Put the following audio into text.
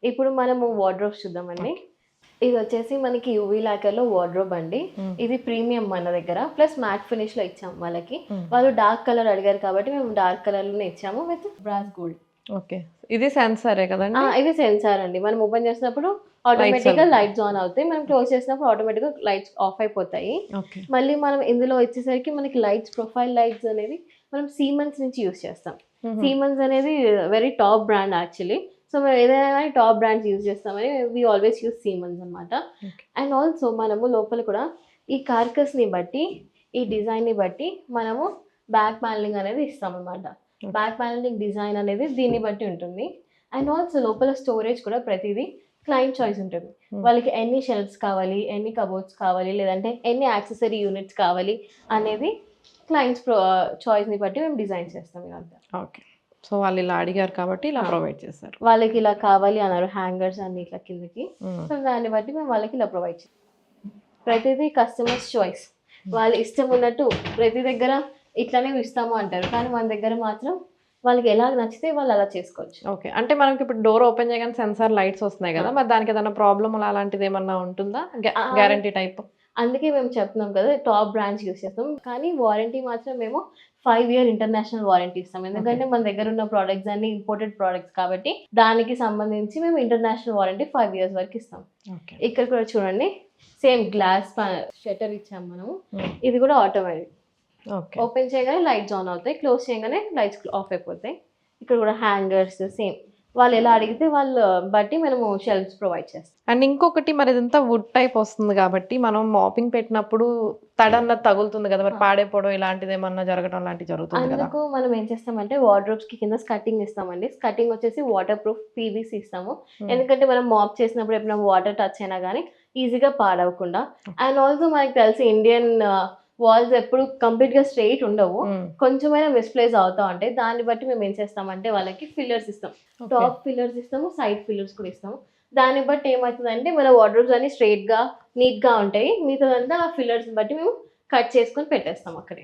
ఇప్పుడు మనము వార్డ్రోబ్స్ చూద్దామండి. ఇది వచ్చేసి మనకి యూవీ లాకర్‌లో వార్డ్రోబ్ అండి. హ్మ్. ఇది ప్రీమియం మన దగ్గర. ప్లస్ మ్యాట్ ఫినిష్‌లో ఇచ్చాం వాళ్ళకి. హ్మ్. వాళ్ళు డార్క్ కలర్ అడిగారు కాబట్టి మేము డార్క్ కలర్‌లోనే ఇచ్చాము విత్ బ్రాస్ గోల్డ్. ఓకే. ఇది సెన్సారే కదండీ? ఇది సెన్సార్ అండి. మనం ఓపెన్ చేసినప్పుడు లైట్స్ ఆటోమేటిక్‌గా వెలుగుతాయి. లైట్స్ ఆన్ అవుతాయి. మనం క్లోజ్ చేసినప్పుడు ఆటోమేటిక్‌గా లైట్స్ ఆఫ్ అయిపోతాయి. ఓకే. మళ్ళీ మనం ఇందులో వచ్చేసరికి మనకి లైట్స్ ప్రొఫైల్ లైట్స్ అనేవి మనం సీమెన్స్ నుంచి యూజ్ చేస్తాం. హుహు. సీమెన్స్ అనేది very top brand actually. So మేము ఏదైనా గాని టాప్ బ్రాండ్స్ యూజ్ చేస్తామని వి ఆల్వేస్ యూజ్ సీమెన్స్ అన్నమాట. ఓకే. అండ్ ఆల్సో మనము లోపల కూడా ఈ కార్కస్‌ని బట్టి, ఈ డిజైన్‌ని బట్టి మనము బ్యాక్ ప్యానెలింగ్ అనేది ఇస్తామన్నమాట. ఓకే. బ్యాక్ ప్యానెలింగ్ డిజైన్ అనేది దీన్ని బట్టి ఉంటుంది. అండ్ ఆల్సో లోపల స్టోరేజ్ కూడా ప్రతీదీ క్లయింట్ చాయిస్ ఉంటుంది. హ్మ్. వాళ్ళకి ఎన్ని షెల్ఫ్స్ కావాలి, ఎన్ని కబోర్డ్స్ కావాలి, లేదంటే ఎన్ని యాక్సెసరీ యూనిట్స్ కావాలి అనేది క్లయింట్స్ చాయిస్‌ని బట్టి మేము డిజైన్ చేస్తాం ఇదంతా. ఓకే. సో, వాళ్ళు ఇలా అడిగారు కాబట్టి ఇలా ఆ! ప్రొవైడ్ చేశారు. వాళ్ళకి ఇలా కావాలి అన్నారు హ్యాంగర్స్ అన్ని ఇట్లా కిందకి. హ్మ్. సో, దాన్ని బట్టి మేము వాళ్ళకి ఇలా ప్రొవైడ్ చేస్తాం. ప్రతిదీ కస్టమర్స్ చాయిస్. వాళ్ళ ఇష్టం ఉన్నట్టు ప్రతి దగ్గర ఇట్లనే ఇస్తాము అంటారు. కానీ మన దగ్గర మాత్రం వాళ్ళకి ఎలా నచ్చితే వాళ్ళు అలా చేసుకోవచ్చు. ఓకే. అంటే మనకి ఇప్పుడు డోర్ ఓపెన్ చేయగానే సెన్సార్ లైట్స్ వస్తున్నాయి ఆ! గదా! మరి దానికి ఏదైనా ప్రాబ్లమ్ అలాంటిది ఏమన్నా ఉంటుందా? ఆ! Guarantee type? అందుకే మేము చెప్తున్నాం కదా! టాప్ బ్రాండ్స్ యూజ్ చేస్తాం. కానీ వారంటీ మాత్రం మేము 5 ఇయర్ ఇంటర్నేషనల్ వారంటీ ఇస్తాం. ఓకే. ఎందుకంటే మన దగ్గర ఉన్న ప్రొడక్ట్స్ అన్నీ ఇంపోర్టెడ్ ప్రొడక్ట్స్ కాబట్టి దానికి సంబంధించి మేము ఇంటర్నేషనల్ వారంటీ 5 ఇయర్స్ వరకు ఇస్తాం. ఓకే. ఇక్కడ కూడా చూడండి సేమ్ గ్లాస్ షట్టర్ ఇచ్చాం మనము. హ్మ్. ఇది కూడా ఆటోమేటిక్. ఓకే. ఓపెన్ చేయగానే లైట్స్ ఆన్ అవుతాయి. క్లోజ్ చేయగానే లైట్స్ ఆఫ్ అయిపోతాయి. ఇక్కడ కూడా హ్యాంగర్స్ సేమ్. వాళ్ళు ఎలా అడిగితే వాళ్ళు బట్టి మనము షెల్ఫ్స్ ప్రొవైడ్ చేస్తాం. అండ్ ఇంకొకటి మరి ఇదంతా వుడ్ టైప్ వస్తుంది గాబట్టి మనం మాపింగ్ పెట్టినప్పుడు తడన్నది తగులుతుంది గదా! మరి ఆ! పాడైపోవడం ఇలాంటిదేమన్నా జరగడం లాంటివి జరుగుతుంది గదా! అందుకు మనం ఏం చేస్తామంటే వార్డ్రోబ్స్‌కి కింద స్కర్టింగ్ ఇస్తామండి. స్కర్టింగ్ వచ్చేసి వాటర్ ప్రూఫ్ పీవీసీ ఇస్తాము. హ్మ్. ఎందుకంటే మనం మాప్ చేసినప్పుడు ఎప్పుడైనా వాటర్ టచ్ అయినా గానీ ఈజీగా పాడవకుండా. అండ్ ఆల్సో మనకు తెలిసి ఇండియన్ వాల్స్ ఎప్పుడు కంప్లీట్‌గా స్ట్రెయిట్ ఉండవు. హ్మ్. కొంచెమైనా మిస్‌ప్లేస్ అవుతా ఉంటాయి. దాన్ని బట్టి మేము ఏం చేస్తామంటే వాళ్ళకి ఫిల్లర్స్ ఇస్తాం. ఓకే. టాప్ ఫిల్లర్స్ ఇస్తాము. సైడ్ ఫిల్లర్స్ కూడా ఇస్తాము. దాన్ని బట్టి ఏమైతదంటే మన వార్డ్రోబ్స్ అన్నీ స్ట్రెయిట్‌గా, నీట్‌గా ఉంటాయి. మిగతాదంతా ఆ ఫిల్లర్స్‌ని బట్టి మేము కట్ చేసుకొని పెట్టేస్తాం అక్కడే.